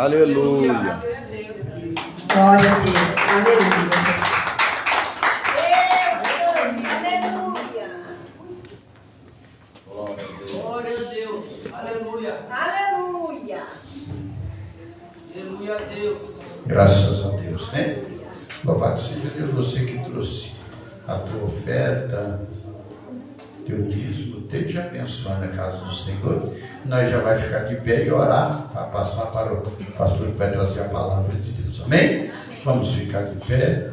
Aleluia. Glória a Deus. Aleluia. Aleluia. Glória a Deus. Aleluia. Aleluia. Aleluia a Deus. Graças a Deus, né? Louvado seja Deus, você que trouxe a tua oferta, teu dízimo, esteja abençoando a casa do Senhor. Nós já vai ficar de pé e orar para passar para o pastor que vai trazer a palavra de Deus. Amém? Vamos ficar de pé.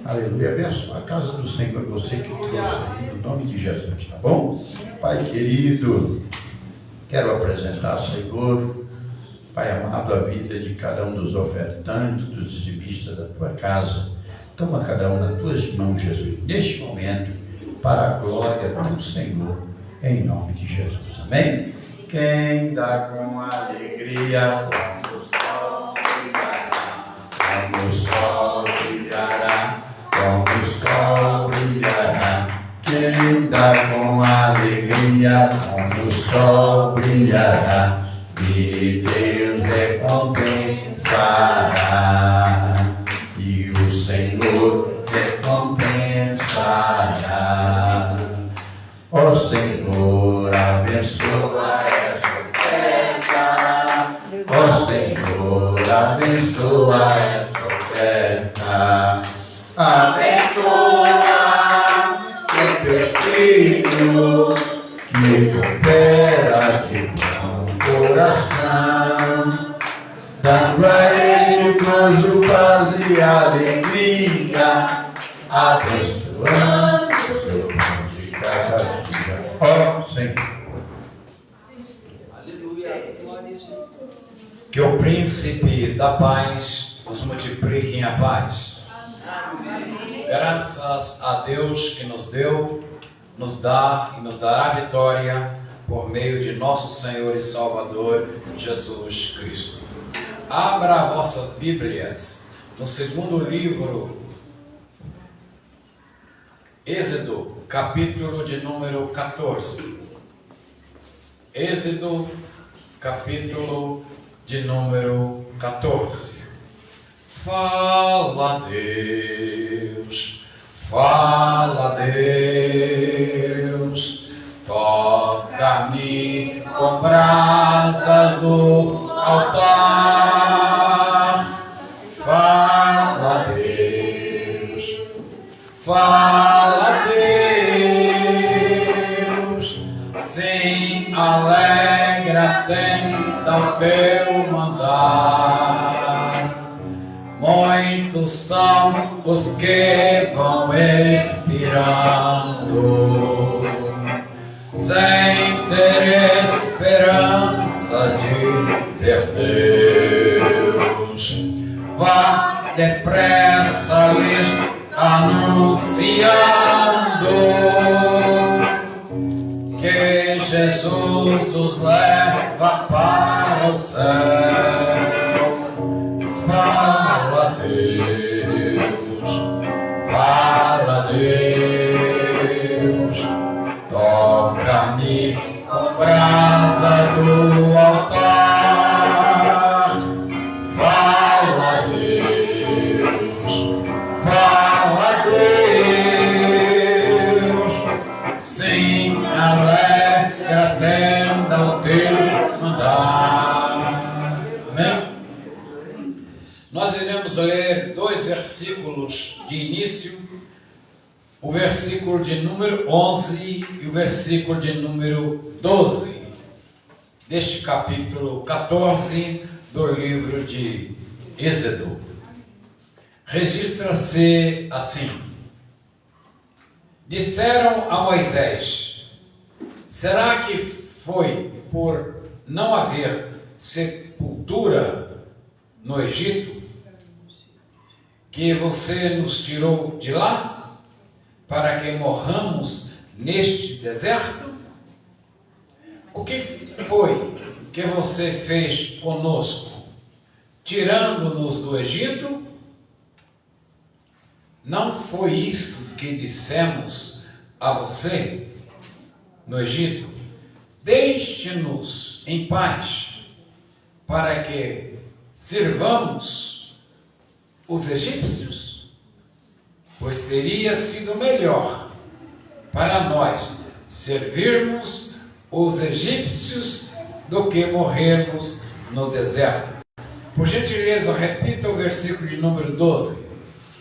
Aleluia. Abençoa a casa do Senhor, você que trouxe aí, no nome de Jesus, tá bom? Pai querido, quero apresentar, Senhor, Pai amado, a vida de cada um dos ofertantes, dos dizimistas da tua casa. Toma cada um nas tuas mãos, Jesus, neste momento, para a glória do Senhor, em nome de Jesus. Amém? Quem dá com alegria, como o sol brilhará, como o sol brilhará, como o sol brilhará. Quem dá com alegria, como o sol brilhará, e Deus recompensará, e o Senhor recompensará. Ó Senhor, abençoa essa oferta. Ó Senhor, abençoa essa oferta. Abençoa o teu Espírito que coopera de bom coração, dando a ele gozo, paz e alegria, abençoando o seu pão de cada dia. Ó Senhor, que o príncipe da paz nos multiplique em a paz. Graças a Deus que nos deu, nos dá e nos dará vitória por meio de nosso Senhor e Salvador Jesus Cristo. Abra vossas Bíblias no segundo livro, Êxodo, capítulo de número 14. Êxodo, capítulo de número 14. Fala Deus, fala Deus, toca-me com brasa do altar. Fala Deus, fala Deus, alegra tenda o teu mandar. Muitos são os que vão expirando, sem ter esperança de ver Deus. Vá depressa lhes anunciando que Jesus os leva para o céu. Fala Deus, toca-me com brasa do altar. Fala Deus, sim, alegra tenda o teu mandar. Amém? Nós iremos ler 2 versículos de início, o versículo de número 11 e o versículo de número 12, deste capítulo 14 do livro de Êxodo. Registra-se assim: disseram a Moisés: será que foi por não haver sepultura no Egito que você nos tirou de lá, para que morramos neste deserto? O que foi que você fez conosco, tirando-nos do Egito? Não foi isso que dissemos a você no Egito? Deixe-nos em paz, para que sirvamos os egípcios? Pois teria sido melhor para nós servirmos os egípcios do que morrermos no deserto. Por gentileza, repita o versículo de número 12.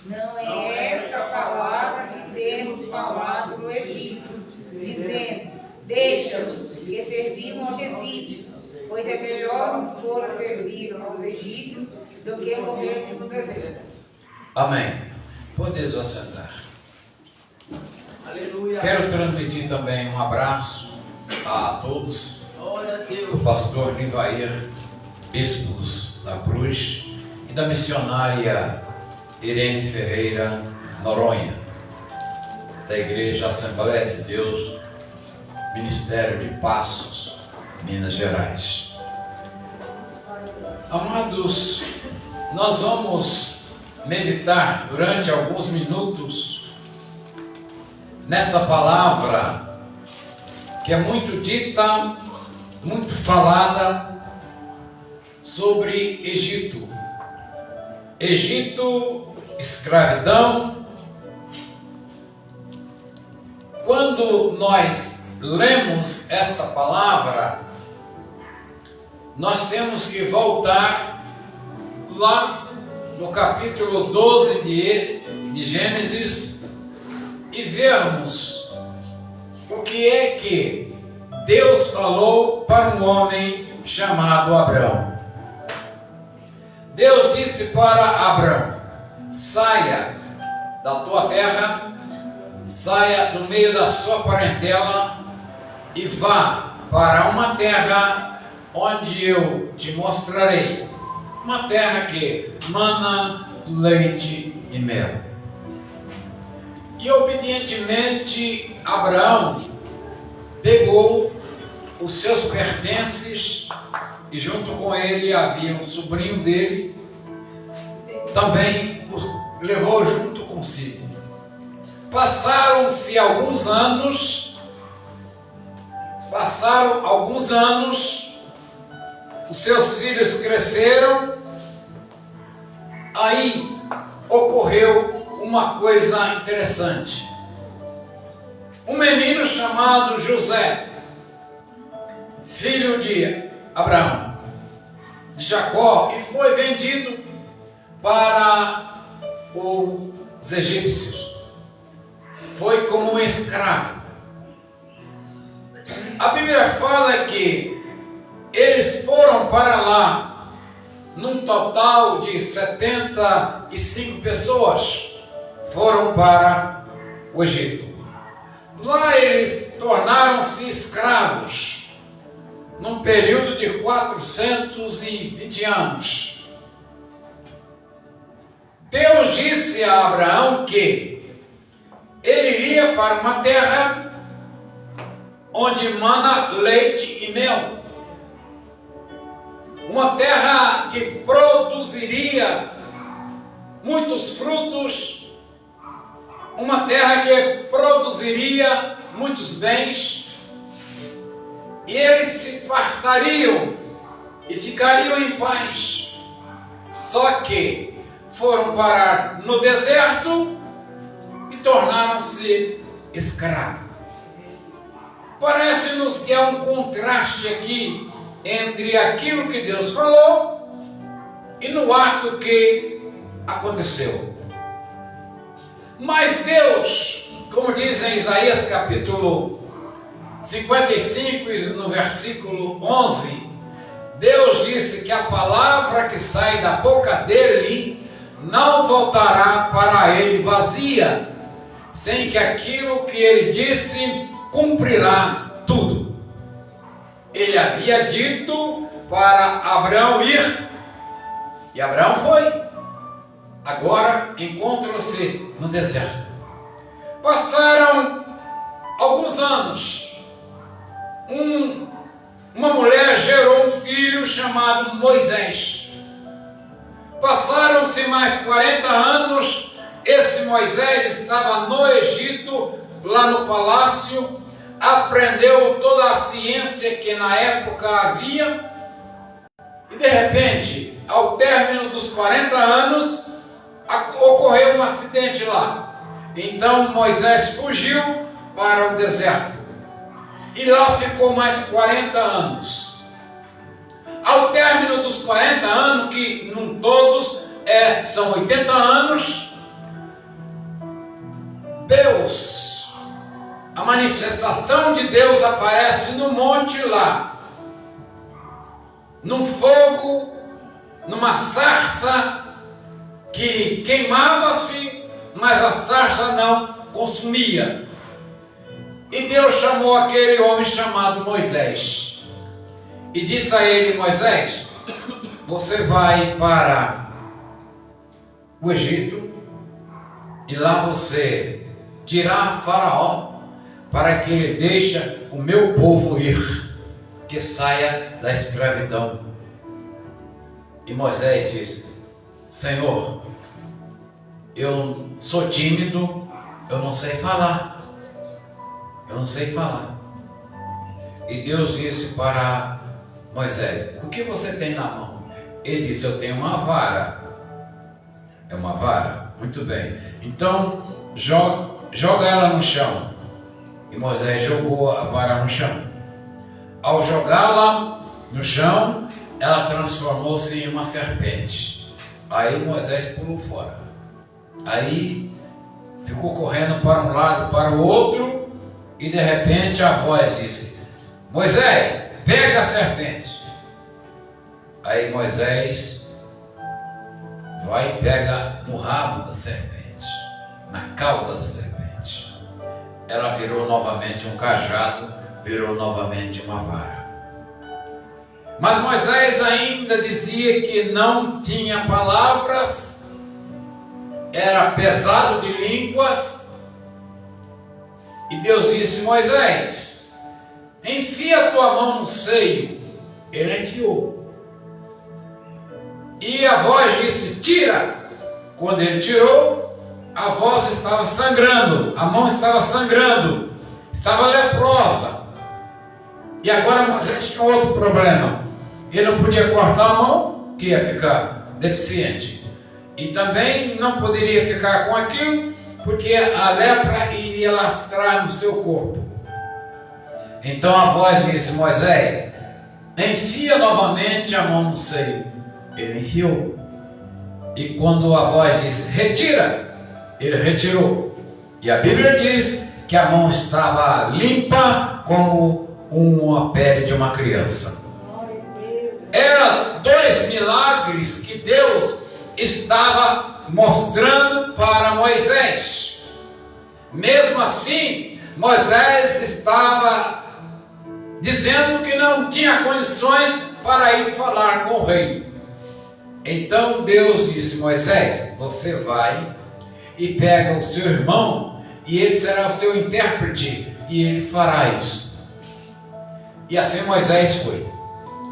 Não é esta a palavra que temos falado no Egito, dizendo: deixa-nos que servimos aos egípcios, pois é melhor nos fora servir aos egípcios do que morrermos no deserto. Amém. Podeis assentar. Aleluia. Quero transmitir também um abraço a todos Glória a Deus. do pastor Nivair Bispos da Cruz e da missionária Irene Ferreira Noronha, da Igreja Assembleia de Deus, Ministério de Passos, Minas Gerais. Amados, nós vamos meditar durante alguns minutos nesta palavra que é muito dita, muito falada sobre Egito. Egito, escravidão. Quando nós lemos esta palavra, nós temos que voltar lá no capítulo 12 de Gênesis e vermos o que é que Deus falou para um homem chamado Abrão. Deus disse para Abrão: saia da tua terra, saia do meio da sua parentela e vá para uma terra onde eu te mostrarei, uma terra que mana leite e mel. E obedientemente Abraão pegou os seus pertences e junto com ele havia um sobrinho dele, também o levou junto consigo. Passaram alguns anos, os seus filhos cresceram, aí ocorreu uma coisa interessante. Um menino chamado José, filho de Abraão, de Jacó, e foi vendido para os egípcios. Foi como um escravo. a Bíblia fala que eles foram para lá, num total de 75 pessoas, foram para o Egito. Lá eles tornaram-se escravos, num período de 420 anos. Deus disse a Abraão que ele iria para uma terra onde mana leite e mel. Uma terra que produziria muitos frutos, uma terra que produziria muitos bens, e eles se fartariam e ficariam em paz. Só que foram parar no deserto e tornaram-se escravos. Parece-nos que há um contraste aqui entre aquilo que Deus falou e no ato que aconteceu. Mas Deus, como diz em Isaías capítulo 55, no versículo 11, Deus disse que a palavra que sai da boca dele não voltará para ele vazia, sem que aquilo que ele disse cumprirá tudo. Ele havia dito para Abraão ir, e Abraão foi. Agora encontra-se no deserto. Passaram alguns anos. Uma mulher gerou um filho chamado Moisés. Passaram-se mais 40 anos. Esse Moisés estava no Egito, lá no palácio, aprendeu toda a ciência que na época havia, e de repente, ao término dos 40 anos, ocorreu um acidente lá. Então Moisés fugiu para o deserto, e lá ficou mais 40 anos. Ao término dos 40 anos, que num todos são 80 anos, Deus, a manifestação de Deus aparece no monte lá, num fogo, numa sarça que queimava-se, mas a sarça não consumia. E Deus chamou aquele homem chamado Moisés e disse a ele: Moisés, você vai para o Egito e lá você dirá a Faraó para que ele deixe o meu povo ir, que saia da escravidão. E Moisés disse: Senhor, eu sou tímido, eu não sei falar. Eu não sei falar. E Deus disse para Moisés: o que você tem na mão? Ele disse: eu tenho uma vara. É uma vara? Muito bem. Então joga ela no chão. E Moisés jogou a vara no chão. Ao jogá-la no chão, ela transformou-se em uma serpente. Aí Moisés pulou fora. Aí ficou correndo para um lado, para o outro. E de repente a voz disse: Moisés, pega a serpente. Aí Moisés vai e pega no rabo da serpente, na cauda da serpente. Ela virou novamente um cajado, virou novamente uma vara. Mas Moisés ainda dizia que não tinha palavras, era pesado de línguas. E Deus disse: Moisés, enfia a tua mão no seio. Ele enfiou. E a voz disse: tira. Quando ele tirou, a voz estava sangrando, a mão estava sangrando, estava leprosa. E agora Moisés tinha outro problema. Ele não podia cortar a mão, que ia ficar deficiente. E também não poderia ficar com aquilo, porque a lepra iria lastrar no seu corpo. Então a voz disse: Moisés, enfia novamente a mão no seio. Ele enfiou. E quando a voz disse: retira, ele retirou. E a Bíblia diz que a mão estava limpa como uma pele de uma criança. Eram 2 milagres que Deus estava mostrando para Moisés. Mesmo assim, Moisés estava dizendo que não tinha condições para ir falar com o rei. Então Deus disse: Moisés, você vai e pega o seu irmão e ele será o seu intérprete e ele fará isso. E assim Moisés foi.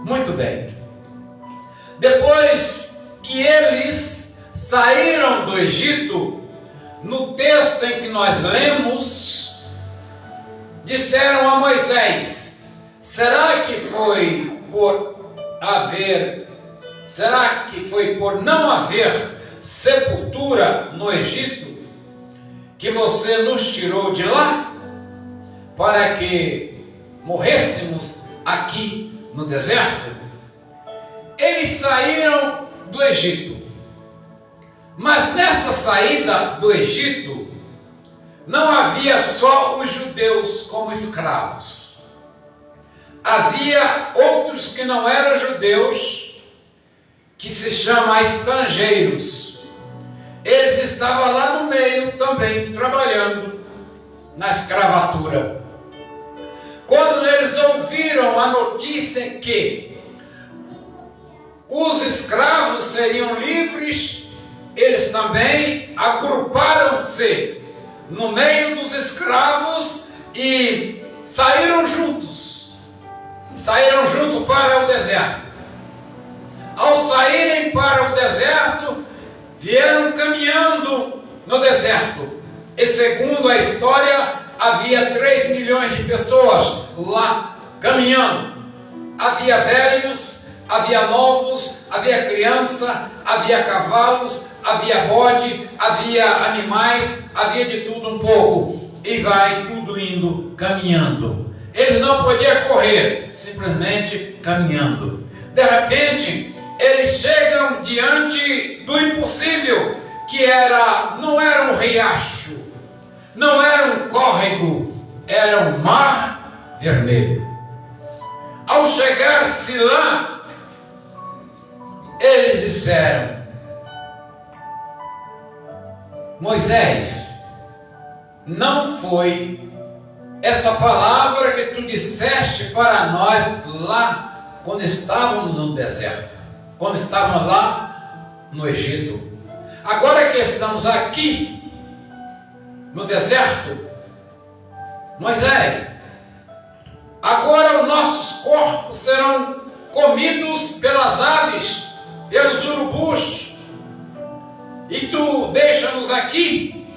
Muito bem. Depois que eles saíram do Egito, no texto em que nós lemos, disseram a Moisés: será que foi por não haver sepultura no Egito que você nos tirou de lá para que morrêssemos aqui no deserto? Eles saíram do Egito, mas nessa saída do Egito não havia só os judeus como escravos. Havia outros que não eram judeus, que se chamam estrangeiros. Eles estavam lá no meio também, trabalhando na escravatura. Quando eles ouviram a notícia que os escravos seriam livres, eles também agruparam-se no meio dos escravos e saíram juntos para o deserto. Ao saírem para o deserto, vieram caminhando no deserto. E segundo a história, havia 3 milhões de pessoas lá caminhando. Havia velhos, havia novos, havia criança, havia cavalos, havia bode, havia animais, havia de tudo um pouco. E vai tudo indo, caminhando. Eles não podiam correr, simplesmente caminhando. De repente, eles chegam diante do impossível, que não era um riacho, não era um córrego, era um mar vermelho. Ao chegar-se lá, eles disseram: Moisés, não foi esta palavra que tu disseste para nós lá quando estávamos no deserto, quando estávamos lá no Egito. Agora que estamos aqui no deserto, Moisés, agora os nossos corpos serão comidos pelas aves, pelos urubus, e tu deixa-nos aqui.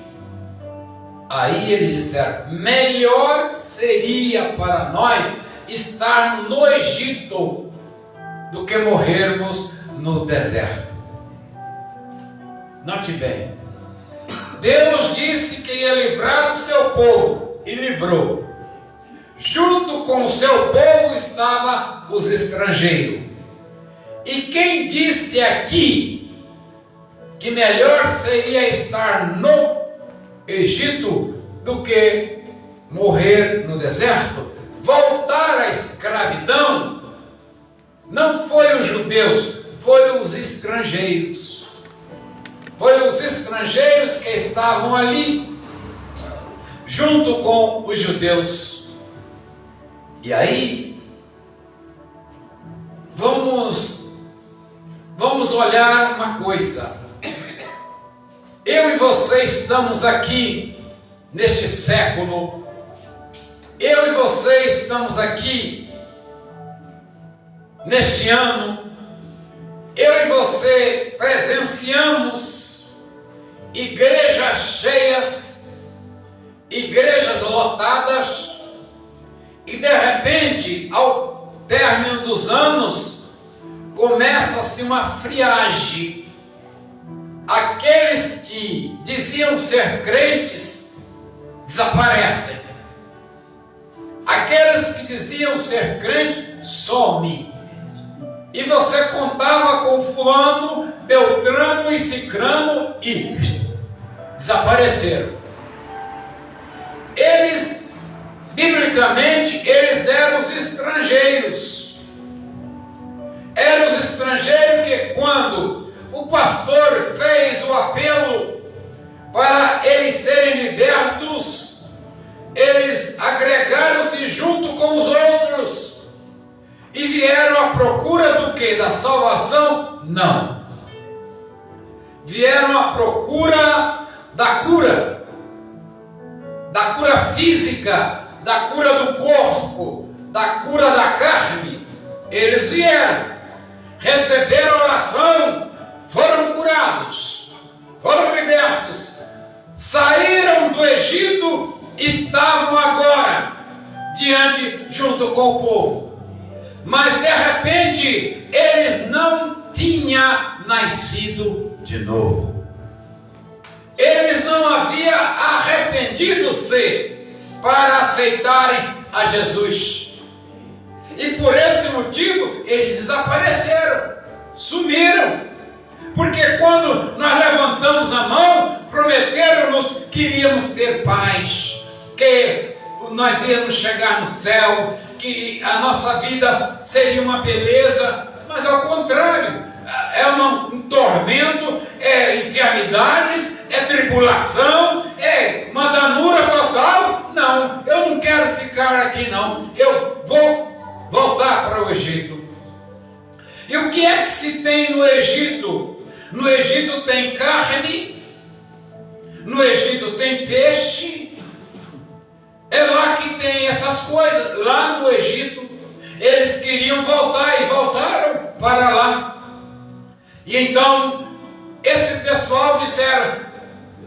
Aí eles disseram: melhor seria para nós estarmos no Egito do que morrermos no deserto. Note bem, Deus disse que ia livrar o seu povo, e livrou. Junto com o seu povo estavam os estrangeiros. E quem disse aqui que melhor seria estar no Egito do que morrer no deserto, voltar à escravidão? Não foi os judeus, foi os estrangeiros. Foi os estrangeiros que estavam ali, junto com os judeus. E aí, vamos olhar uma coisa. Eu e você estamos aqui neste século. Eu e você estamos aqui neste ano. Eu e você presenciamos igrejas cheias, igrejas lotadas, e de repente, ao término dos anos, começa-se uma friagem. Aqueles que diziam ser crentes desaparecem. Aqueles que diziam ser crentes somem. E você contava com fulano, Beltrano e Cicrano e desapareceram. Eles biblicamente, eles eram os estrangeiros. Eram os estrangeiros que, quando o pastor fez o apelo para eles serem libertos, eles agregaram-se junto com os outros e vieram à procura do quê? Da salvação? Não. Vieram à procura da cura física, da cura do corpo, da cura da carne. Eles vieram, receberam a oração, foram curados, foram libertos, saíram do Egito, estavam agora junto com o povo. Mas de repente eles não tinham nascido de novo. Eles não haviam arrependido-se para aceitarem a Jesus. E por esse motivo eles desapareceram, sumiram. Porque quando nós levantamos a mão, prometeram-nos que iríamos ter paz, que nós íamos chegar no céu, que a nossa vida seria uma beleza, mas ao contrário, é um tormento, é enfermidades, é tribulação, é uma danura total. Não, eu não quero ficar aqui não, eu vou voltar para o Egito. E o que é que se tem no Egito? No Egito tem carne, no Egito tem peixe, é lá que tem essas coisas. Lá no Egito eles queriam voltar e voltaram para lá. E então esse pessoal disseram: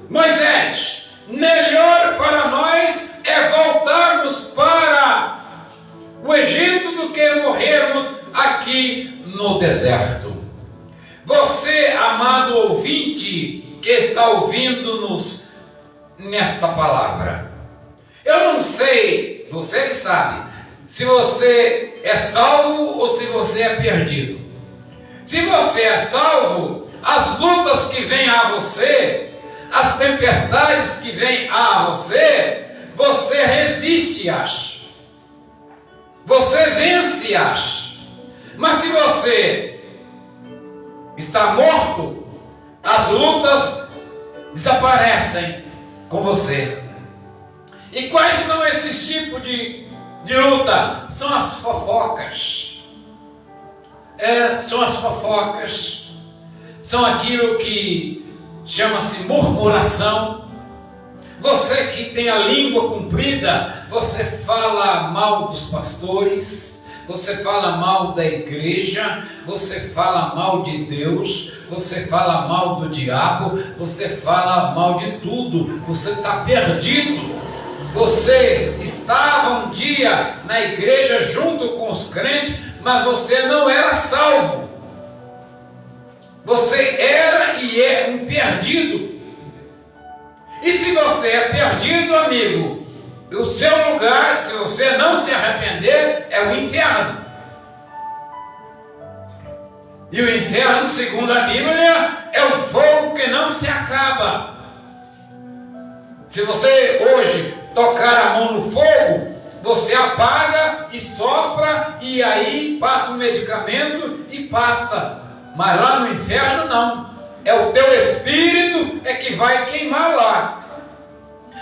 Moisés, melhor para nós é voltarmos para o Egito do que morrermos aqui no deserto. Você, amado ouvinte, que está ouvindo-nos nesta palavra, eu não sei, você que sabe, se você é salvo ou se você é perdido. Se você é salvo, as lutas que vêm a você, as tempestades que vêm a você, você resiste-as, você vence-as. Mas se você está morto, as lutas desaparecem com você. E quais são esses tipos de luta? São as fofocas. São as fofocas. São aquilo que chama-se murmuração. Você que tem a língua comprida, você fala mal dos pastores, você fala mal da igreja, você fala mal de Deus, você fala mal do diabo, você fala mal de tudo. Você está perdido. Você estava um dia na igreja junto com os crentes, mas você não era salvo. Você era e é um perdido. E se você é perdido, amigo, o seu lugar, se você não se arrepender, é o inferno. E o inferno, segundo a Bíblia, é um fogo que não se acaba. Se você hoje tocar a mão no fogo, você apaga e sopra, e aí passa o medicamento e passa. Mas lá no inferno não. É o teu espírito é que vai queimar lá.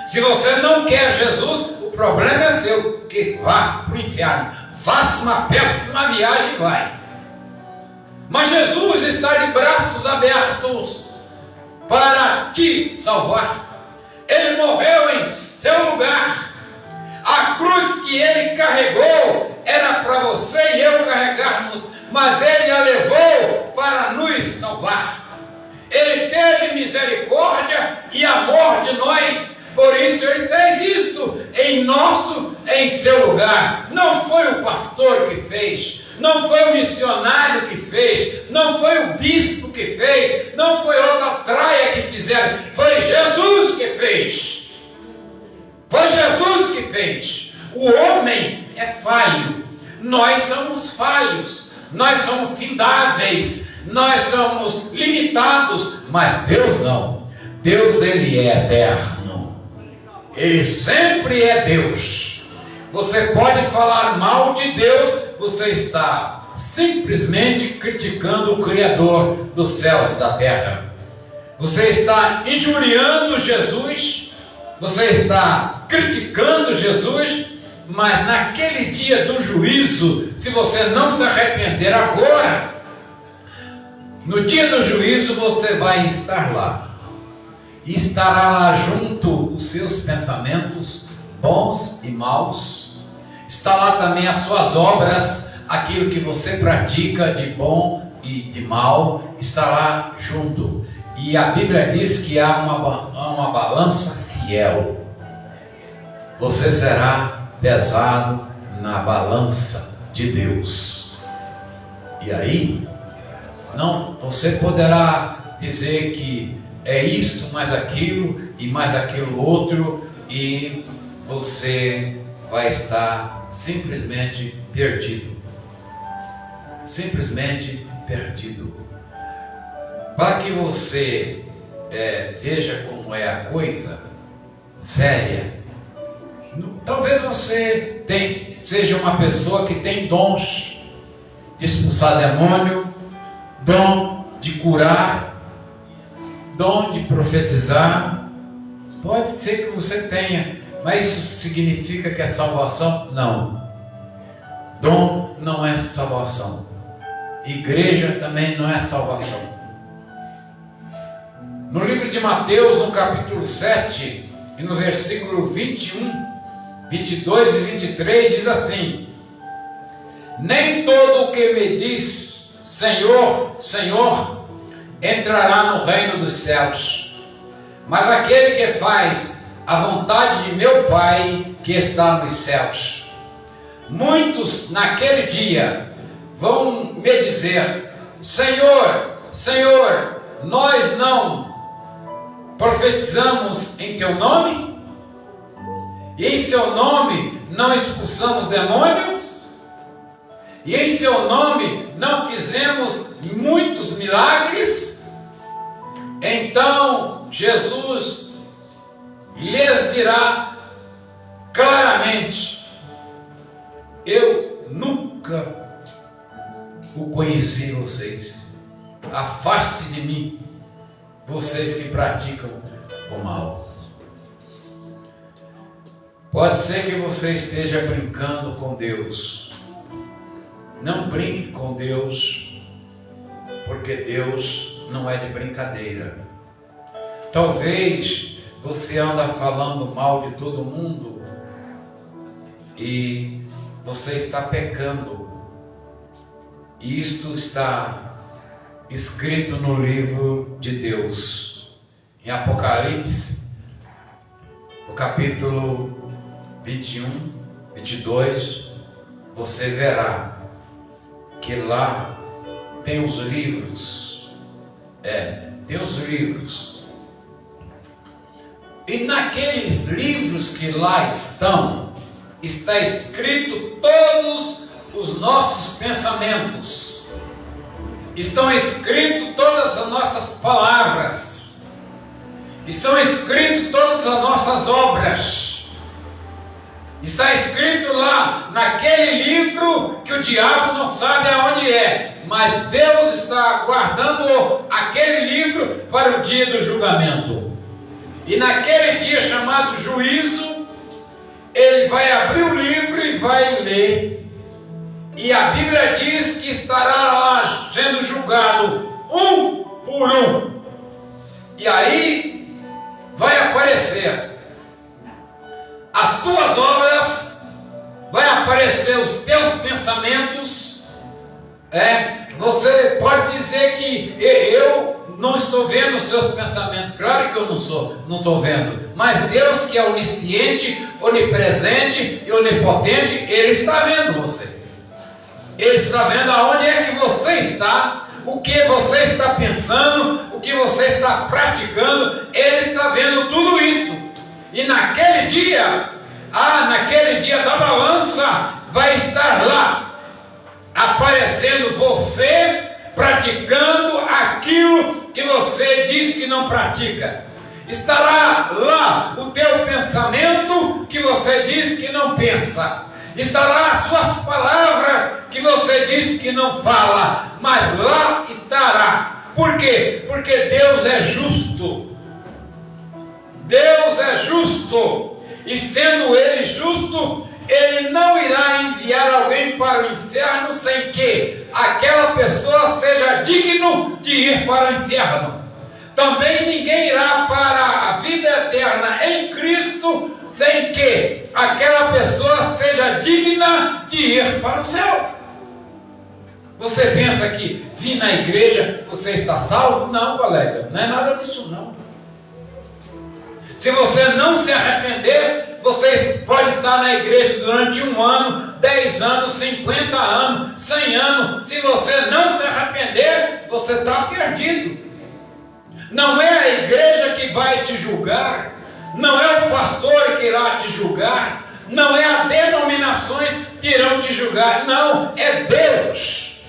Se você não quer Jesus, o problema é seu, que vá para o inferno. Faça uma péssima viagem e vai. Mas Jesus está de braços abertos para te salvar. Ele morreu em seu lugar. A cruz que ele carregou era para você e eu carregarmos, mas ele a levou para nos salvar. Ele teve misericórdia e amor de nós, por isso ele fez isto em seu lugar. Não foi o pastor que fez, não foi o missionário que fez, não foi o bispo que fez, não foi outra traia que fizeram, foi Jesus que fez. Foi Jesus que fez. O homem é falho, nós somos falhos, nós somos findáveis, nós somos limitados, mas Deus não. Deus, ele é eterno, ele sempre é Deus. você pode falar mal de Deus, você está simplesmente criticando o Criador dos céus e da terra. Você está injuriando Jesus, você está criticando Jesus, mas naquele dia do juízo, se você não se arrepender agora, no dia do juízo você vai estar lá. E estará lá junto os seus pensamentos bons e maus. Está lá também as suas obras, aquilo que você pratica de bom e de mal, está lá junto. E a Bíblia diz que há uma balança fiel. Você será pesado na balança de Deus. E aí, não, você poderá dizer que é isso, mais aquilo e mais aquilo outro, e você vai estar simplesmente perdido. Simplesmente perdido. Para que você veja como é a coisa séria, talvez você seja uma pessoa que tem dons de expulsar demônio, dom de curar, dom de profetizar. Pode ser que você tenha, mas isso significa que é salvação? Não. Dom não é salvação. Igreja também não é salvação. No livro de Mateus, no capítulo 7, e no versículo 21, 22 e 23, diz assim: nem todo o que me diz Senhor, Senhor, entrará no reino dos céus, mas aquele que faz a vontade de meu Pai que está nos céus. Muitos naquele dia vão me dizer: Senhor, Senhor, nós não profetizamos em teu nome? E em seu nome não expulsamos demônios? E em seu nome não fizemos muitos milagres? Então Jesus lhes dirá claramente: eu nunca o conheci vocês. Afaste de mim, vocês que praticam o mal. Pode ser que você esteja brincando com Deus. Não brinque com Deus, porque Deus não é de brincadeira. Talvez você anda falando mal de todo mundo e você está pecando. E isto está escrito no livro de Deus, em Apocalipse, no capítulo 21, 22, você verá que lá tem os livros, tem os livros, e naqueles livros que lá estão, está escrito todos os nossos pensamentos, estão escritas todas as nossas palavras, estão escritas todas as nossas obras. Está escrito lá naquele livro que o diabo não sabe aonde é, mas Deus está guardando aquele livro para o dia do julgamento. E naquele dia chamado juízo, ele vai abrir o livro e vai ler. E a Bíblia diz que estará lá sendo julgado um por um. E aí vai aparecer as tuas obras, vai aparecer os teus pensamentos. Você pode dizer que eu não estou vendo os seus pensamentos. Claro que eu não estou vendo. Mas Deus, que é onisciente, onipresente e onipotente, Ele está vendo você. Ele está vendo aonde é que você está, o que você está pensando, o que você está praticando. Ele está vendo tudo isso. E naquele dia da balança, vai estar lá, aparecendo você praticando aquilo que você diz que não pratica. Estará lá o teu pensamento que você diz que não pensa. Estará as suas palavras que você diz que não fala. Mas lá estará. Por quê? Porque Deus é justo. Deus é justo. E sendo Ele justo, Ele não irá enviar alguém para o inferno sem que aquela pessoa seja digno de ir para o inferno. Também ninguém irá para a vida eterna em Cristo sem que aquela pessoa seja digna de ir para o céu. Você pensa que vir na igreja você está salvo? Não, colega, não é nada disso não. Se você não se arrepender, você pode estar na igreja durante 1 ano, 10 anos, 50 anos, 100 anos. Se você não se arrepender, você está perdido. Não é a igreja que vai te julgar, não é o pastor que irá te julgar, não é as denominações que irão te julgar, não, é Deus.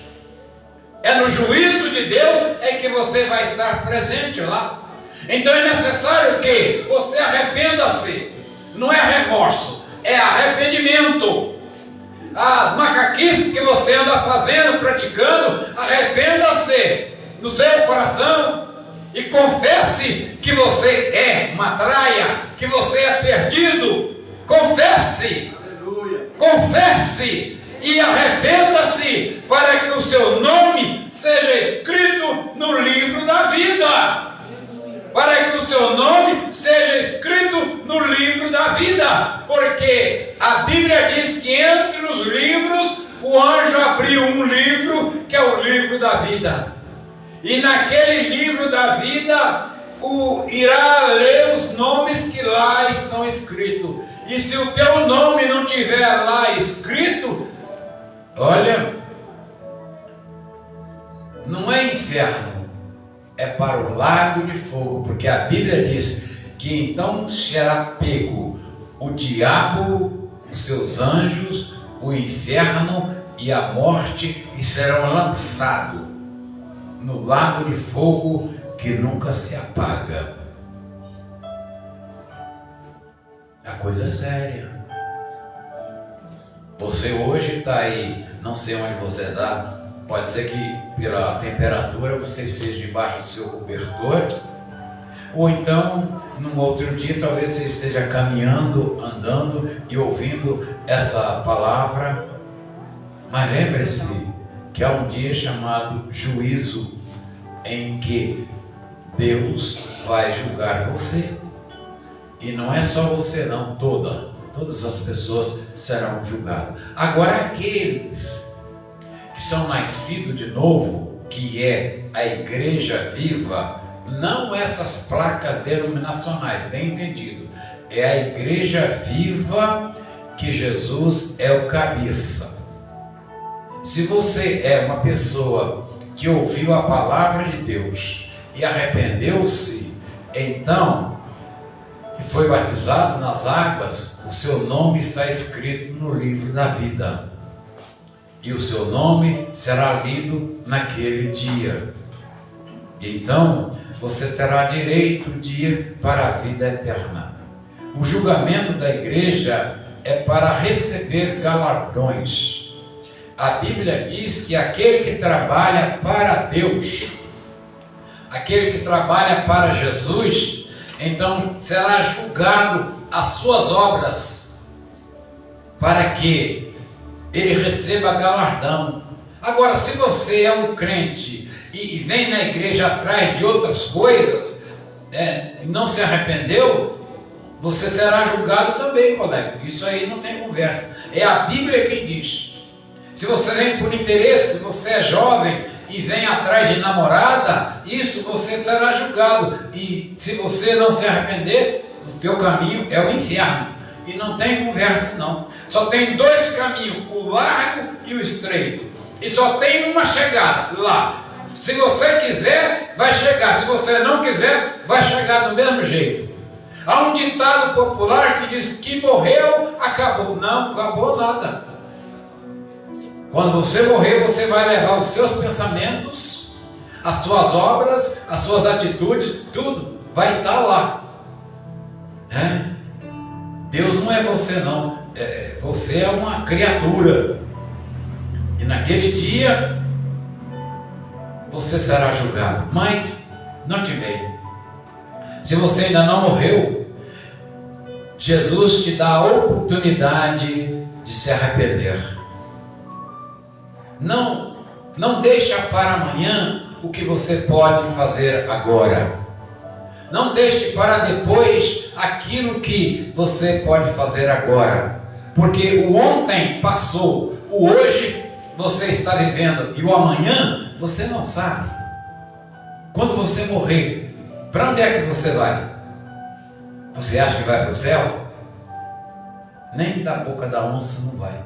É no juízo de Deus é que você vai estar presente lá. Então é necessário que você arrependa-se. Não é remorso, é arrependimento. As macaquices que você anda fazendo, praticando, arrependa-se no seu coração e confesse que você é uma traia, que você é perdido. Confesse. Aleluia. Confesse e arrependa-se para que o seu nome seja escrito no livro da vida. Para que o seu nome seja escrito no livro da vida. Porque a Bíblia diz que entre os livros, o anjo abriu um livro, que é o livro da vida. E naquele livro da vida, irá ler os nomes que lá estão escritos. E se o teu nome não tiver lá escrito, olha, não é inferno. É para o lago de fogo, porque a Bíblia diz que então será pego o diabo, os seus anjos, o inferno e a morte, e serão lançados no lago de fogo que nunca se apaga. A coisa é séria. Você hoje está aí, não sei onde você está. Pode ser que pela temperatura você esteja debaixo do seu cobertor, ou então num outro dia talvez você esteja caminhando, andando e ouvindo essa palavra. Mas lembre-se que há um dia chamado juízo, em que Deus vai julgar você. E não é só você não, todas as pessoas serão julgadas. Agora aqueles que são nascidos de novo, que é a igreja viva, não essas placas denominacionais, bem entendido, é a igreja viva que Jesus é o cabeça. Se você é uma pessoa que ouviu a palavra de Deus e arrependeu-se, então, e foi batizado nas águas, o seu nome está escrito no livro da vida. E o seu nome será lido naquele dia. Então, você terá direito de ir para a vida eterna. O julgamento da igreja é para receber galardões. A Bíblia diz que aquele que trabalha para Deus, aquele que trabalha para Jesus, então será julgado as suas obras, para que ele receba galardão. Agora, se você é um crente e vem na igreja atrás de outras coisas, e não se arrependeu, você será julgado também, colega. Isso aí não tem conversa. É a Bíblia que diz. Se você vem por interesse, se você é jovem e vem atrás de namorada, isso você será julgado. E se você não se arrepender, o teu caminho é o inferno. E não tem conversa não. Só tem 2 caminhos, o largo e o estreito. E só tem uma chegada lá. Se você quiser, vai chegar. Se você não quiser, vai chegar do mesmo jeito. Há um ditado popular que diz que morreu, acabou. Não, acabou nada. Quando você morrer, você vai levar os seus pensamentos, as suas obras, as suas atitudes, tudo vai estar lá. Deus não é você não, você é uma criatura, e naquele dia você será julgado. Mas note bem, se você ainda não morreu, Jesus te dá a oportunidade de se arrepender. Não deixa para amanhã o que você pode fazer agora. Não deixe para depois aquilo que você pode fazer agora, porque o ontem passou, o hoje você está vivendo e o amanhã você não sabe. Quando você morrer, para onde é que você vai? Você acha que vai para o céu? Nem da boca da onça não vai.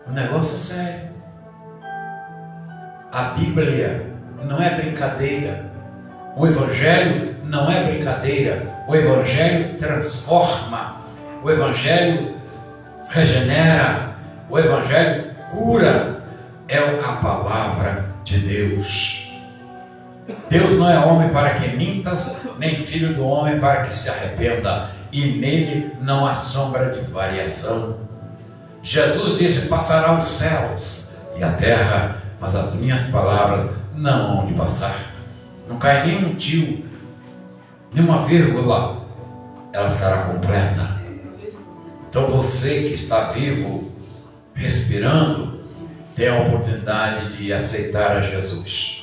O negócio é sério. A Bíblia não é brincadeira. O Evangelho não é brincadeira. O Evangelho transforma. O Evangelho regenera. O Evangelho cura. É a palavra de Deus. Deus não é homem para que mintas, nem filho do homem para que se arrependa. E nele não há sombra de variação. Jesus disse: passará os céus e a terra, mas as minhas palavras não hão de passar. Não cai nenhum tio, nenhuma vírgula, ela será completa. Então você que está vivo, respirando, tem a oportunidade de aceitar a Jesus.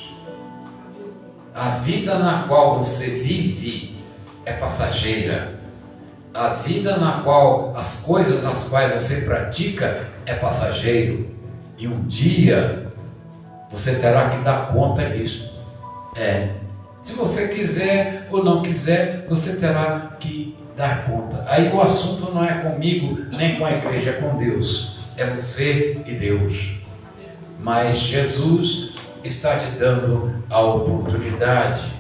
A vida na qual você vive é passageira. A vida na qual as coisas as quais você pratica é passageiro. E um dia você terá que dar conta disso. Se você quiser ou não quiser, você terá que dar conta. Aí o assunto não é comigo, nem com a igreja, é com Deus. É você e Deus. Mas Jesus está te dando a oportunidade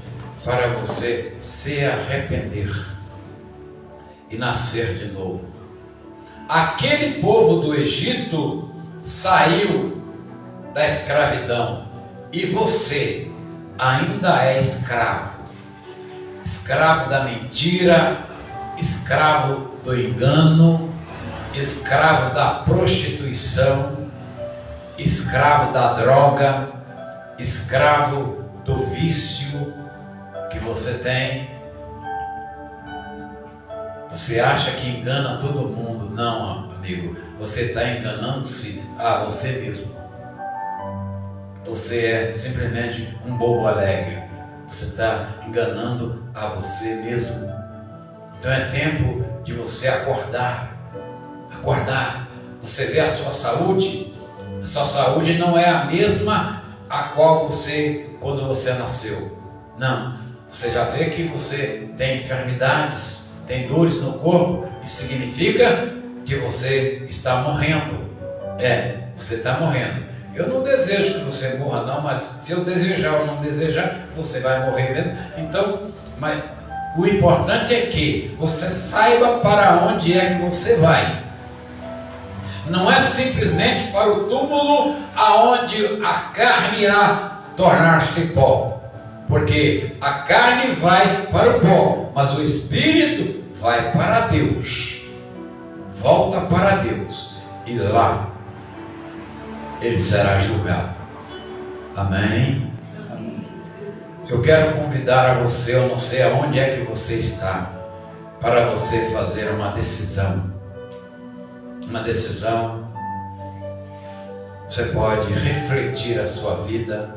para você se arrepender e nascer de novo. Aquele povo do Egito saiu da escravidão e você ainda é escravo. Escravo da mentira, escravo do engano, escravo da prostituição, escravo da droga, escravo do vício que você tem. Você acha que engana todo mundo? Não, amigo, você está enganando-se a você mesmo. Você é simplesmente um bobo alegre. Você está enganando a você mesmo. Então é tempo de você acordar. Acordar. Você vê a sua saúde. A sua saúde não é a mesma a qual você, quando você nasceu. Não. Você já vê que você tem enfermidades, tem dores no corpo. Isso significa que você está morrendo. Você está morrendo. Eu não desejo que você morra não, mas se eu desejar ou não desejar, você vai morrer mesmo. Então, mas o importante é que você saiba para onde é que você vai. Não é simplesmente para o túmulo aonde a carne irá tornar-se pó. Porque a carne vai para o pó, mas o espírito vai para Deus. Volta para Deus. E lá ele será julgado. Amém? Eu quero convidar a você, eu não sei aonde é que você está, para você fazer uma decisão. Uma decisão. Você pode refletir a sua vida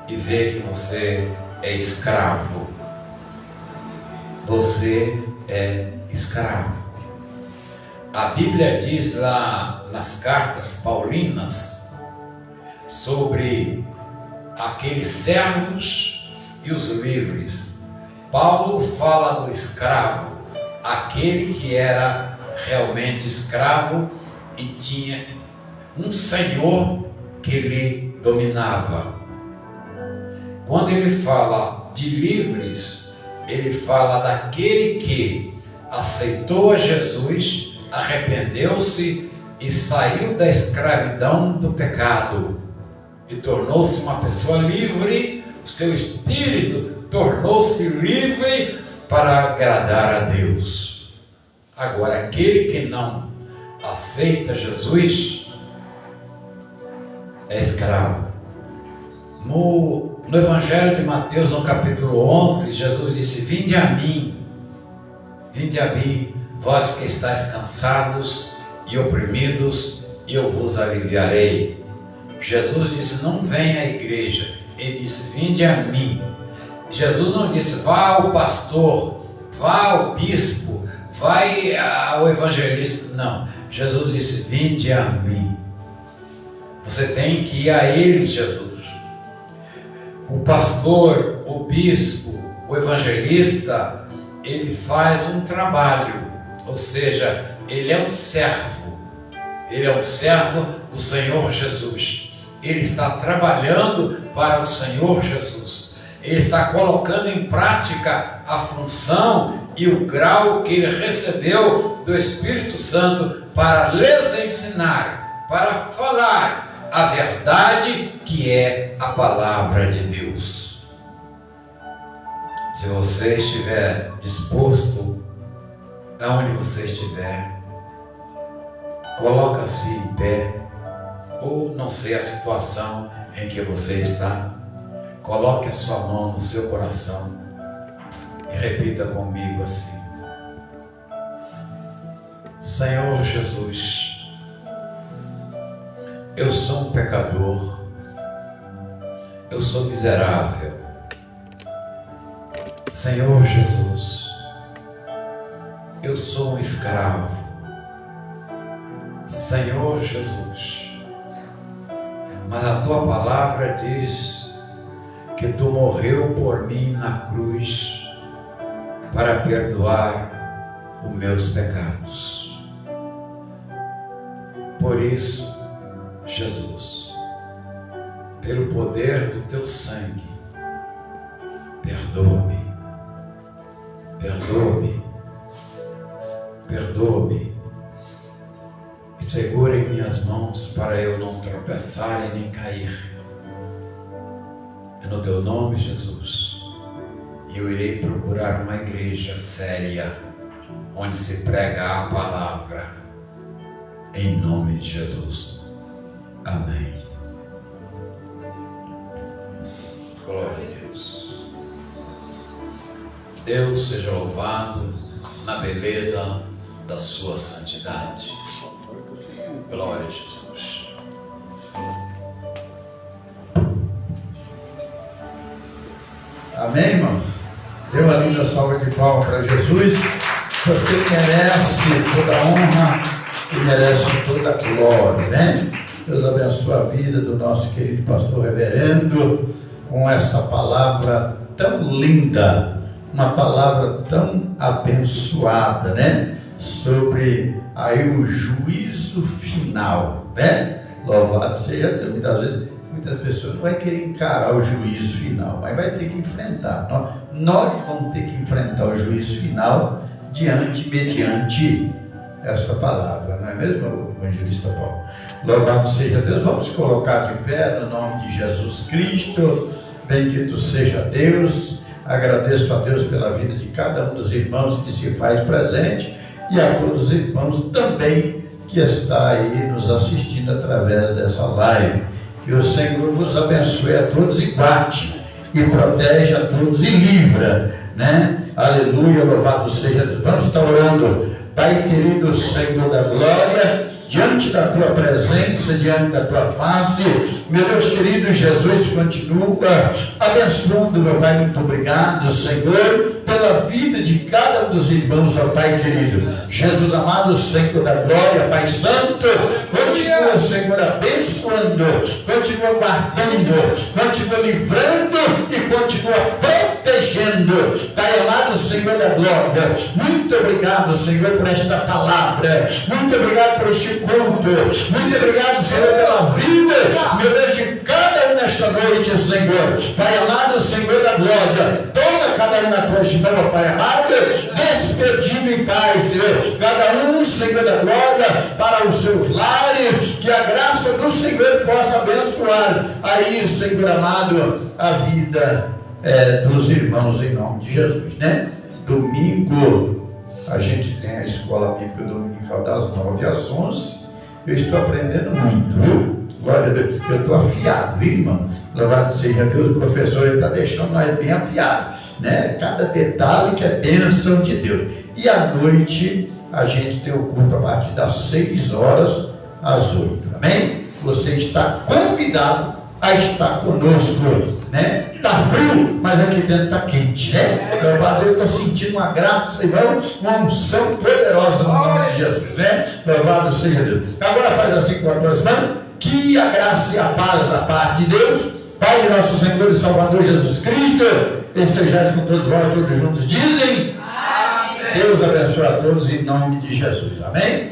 e ver que você é escravo. Você é escravo. A Bíblia diz lá nas cartas paulinas sobre aqueles servos e os livres. Paulo fala do escravo, aquele que era realmente escravo e tinha um senhor que lhe dominava. Quando ele fala de livres, ele fala daquele que aceitou a Jesus, arrependeu-se e saiu da escravidão do pecado e tornou-se uma pessoa livre. O seu espírito tornou-se livre para agradar a Deus. Agora, aquele que não aceita Jesus é escravo. No Evangelho de Mateus, no capítulo 11, Jesus disse: vinde a mim, vós que estáis cansados e oprimidos, e eu vos aliviarei. Jesus disse: não venha à igreja, ele disse: vinde a mim. Jesus não disse: vá ao pastor, vá ao bispo, vai ao evangelista. Não, Jesus disse: vinde a mim. Você tem que ir a ele, Jesus. O pastor, o bispo, o evangelista, ele faz um trabalho, ou seja, ele é um servo do Senhor Jesus. Ele está trabalhando para o Senhor Jesus. Ele está colocando em prática a função e o grau que ele recebeu do Espírito Santo para lhes ensinar, para falar a verdade que é a palavra de Deus. Se você estiver disposto, aonde você estiver, coloca-se em pé, ou não sei a situação em que você está, coloque a sua mão no seu coração e repita comigo assim: Senhor Jesus, eu sou um pecador, eu sou miserável. Senhor Jesus, eu sou um escravo. Senhor Jesus, mas a tua palavra diz que tu morreu por mim na cruz para perdoar os meus pecados. Por isso, Jesus, pelo poder do teu sangue, perdoa-me, perdoa-me, perdoa-me e segura em minhas mãos para eu não tropeçar e nem cair. É no teu nome, Jesus, eu irei procurar uma igreja séria onde se prega a palavra, em nome de Jesus. Amém. Glória a Deus. Deus seja louvado na beleza da sua santidade. Glória a Jesus. Amém, irmãos? Dê uma linda salva de palmas para Jesus, porque Ele merece toda a honra e merece toda a glória, né? Deus abençoe a vida do nosso querido pastor reverendo com essa palavra tão linda, uma palavra tão abençoada, né? Sobre aí o juízo final, né? Louvado seja Deus. Muitas pessoas não vai querer encarar o juízo final, mas vai ter que enfrentar. Nós vamos ter que enfrentar o juízo final mediante essa palavra, não é mesmo, evangelista Paulo? Louvado seja Deus. Vamos colocar de pé no nome de Jesus Cristo. Bendito seja Deus. Agradeço a Deus pela vida de cada um dos irmãos que se faz presente e a todos os irmãos também que está aí nos assistindo através dessa live. Que o Senhor vos abençoe a todos e guarde e protege a todos e livra, né? Aleluia, louvado seja Deus. Vamos estar orando. Pai querido, Senhor da glória, diante da tua presença, diante da tua face, meu Deus querido, Jesus continua abençoando, meu Pai. Muito obrigado, Senhor, pela vida de cada um dos irmãos, ó Pai querido. Jesus amado, Senhor da glória, Pai santo, continua, Senhor, abençoando, continua guardando, continua livrando e continua protegendo. Pai amado, Senhor da glória, muito obrigado, Senhor, por esta palavra, muito obrigado por este culto, muito obrigado, Senhor, pela vida, meu Deus, de cada um nesta noite, Senhor. Pai amado, Senhor da glória, toma cada um na tua mão, Pai amado, despedindo em paz, Senhor, cada um, Senhor da glória, para os seus lares, que a graça do Senhor possa abençoar aí, Senhor amado, a vida dos irmãos em nome de Jesus, né? Domingo, a gente tem a escola bíblica dominical das 9 às 11. Eu estou aprendendo muito, viu? Glória a Deus. Eu estou afiado, viu, irmão? Louvado seja Deus, o professor está deixando nós bem afiados, né? Cada detalhe que é bênção de Deus. E à noite, a gente tem o culto a partir das 6 horas às 8. Amém? Você está convidado a estar conosco, né? Está frio, mas aqui dentro está quente, né? Louvado, eu estou sentindo uma graça, irmão, uma unção poderosa no nome de Jesus, né? Louvado seja Deus. Agora faz assim com a tua mão, que a graça e a paz da parte de Deus, Pai de nosso Senhor e Salvador Jesus Cristo, estejais com todos vós, todos juntos, dizem. Amém. Deus abençoe a todos em nome de Jesus. Amém?